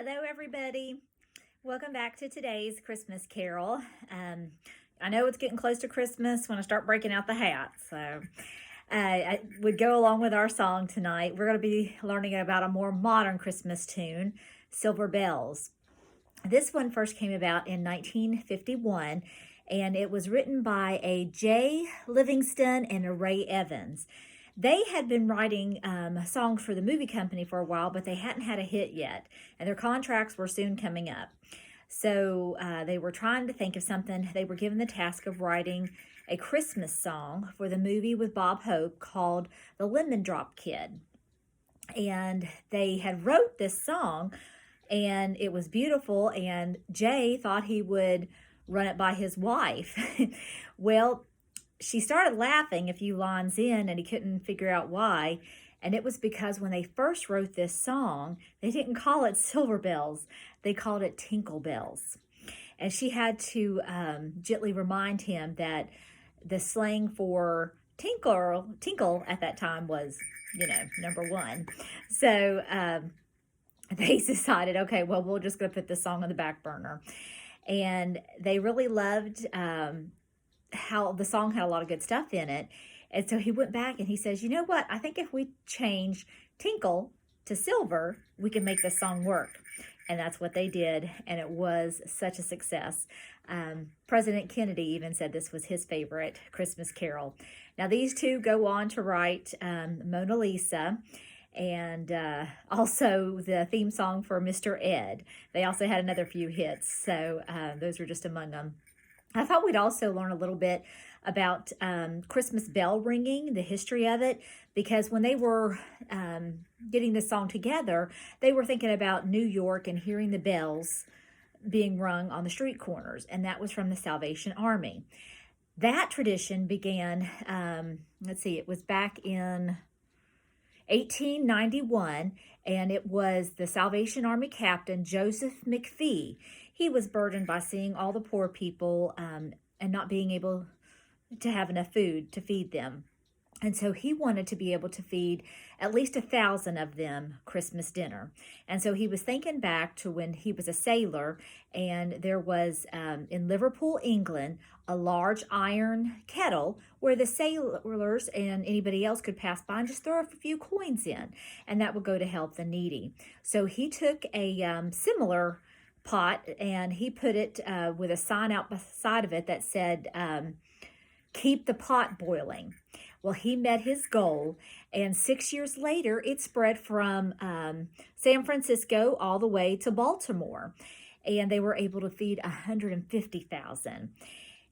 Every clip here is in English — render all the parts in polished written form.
Hello, everybody. Welcome back to today's Christmas Carol. I know it's getting close to Christmas when I start breaking out the hats, so I would go along with our song tonight. We're going to be learning about a more modern Christmas tune, Silver Bells. This one first came about in 1951, and it was written by a Jay Livingston and a Ray Evans. They had been writing songs for the movie company for a while, but they hadn't had a hit yet, and their contracts were soon coming up. So they were trying to think of something. They were given the task of writing a Christmas song for the movie with Bob Hope called The Lemon Drop Kid. And they had wrote this song, and it was beautiful, and Jay thought he would run it by his wife. Well, she started laughing a few lines in, and he couldn't figure out why. And it was because when they first wrote this song, they didn't call it Silver Bells, they called it Tinkle Bells. And she had to gently remind him that the slang for tinkle at that time was, number one. So they decided, okay, well, we're just going to put this song on the back burner. And they really loved how the song had a lot of good stuff in it. And so he went back and he says, you know what? I think if we change tinkle to silver, we can make this song work. And that's what they did. And it was such a success. President Kennedy even said this was his favorite Christmas carol. Now, these two go on to write Mona Lisa and also the theme song for Mr. Ed. They also had another few hits. So those were just among them. I thought we'd also learn a little bit about Christmas bell ringing, the history of it, because when they were getting this song together, they were thinking about New York and hearing the bells being rung on the street corners, and that was from the Salvation Army. That tradition began, it was back in 1891, and it was the Salvation Army captain, Joseph McPhee. He was burdened by seeing all the poor people and not being able to have enough food to feed them. And so he wanted to be able to feed at least 1,000 of them Christmas dinner. And so he was thinking back to when he was a sailor, and there was in Liverpool, England, a large iron kettle where the sailors and anybody else could pass by and just throw a few coins in, and that would go to help the needy. So he took a similar pot and he put it with a sign out beside of it that said, keep the pot boiling. Well, he met his goal, and 6 years later, it spread from San Francisco all the way to Baltimore, and they were able to feed 150,000.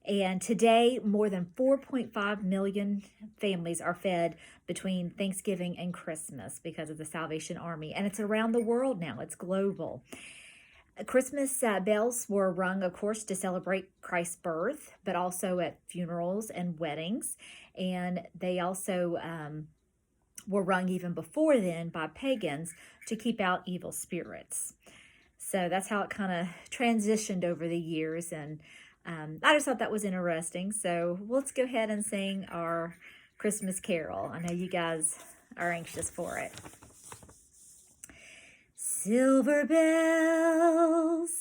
And today, more than 4.5 million families are fed between Thanksgiving and Christmas because of the Salvation Army, and it's around the world now. It's global. Christmas bells were rung, of course, to celebrate Christ's birth, but also at funerals and weddings. And they also were rung even before then by pagans to keep out evil spirits. So that's how it kind of transitioned over the years. And I just thought that was interesting. So let's go ahead and sing our Christmas carol. I know you guys are anxious for it. Silver bells,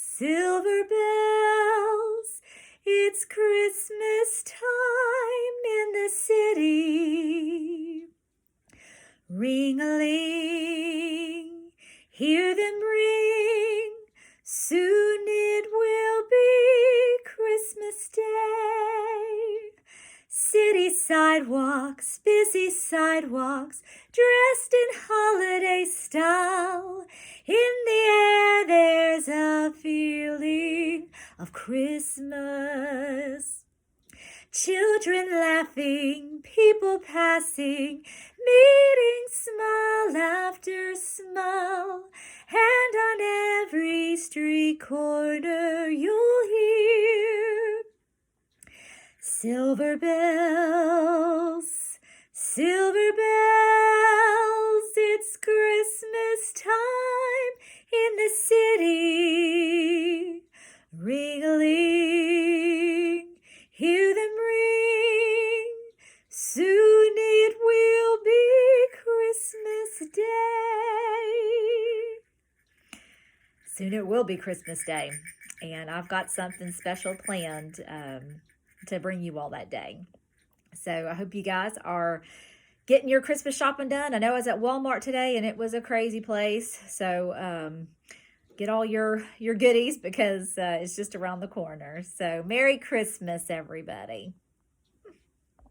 it's Christmas time in the city. Ring-a-ling, hear them ring, soon it will be Christmas Day. City sidewalks, busy sidewalks, dressed in holiday style. In the air there's a feeling of Christmas. Children laughing, people passing, meeting smile after smile. And on every street corner you'll hear silver bells, it's Christmas time in the city. Ring-a-ling, hear them ring, soon it will be Christmas Day. soon it will be Christmas Day, and I've got something special planned to bring you all that day. So I hope you guys are getting your Christmas shopping done. I know I was at Walmart today and it was a crazy place. So get all your goodies because it's just around the corner. So Merry Christmas, everybody.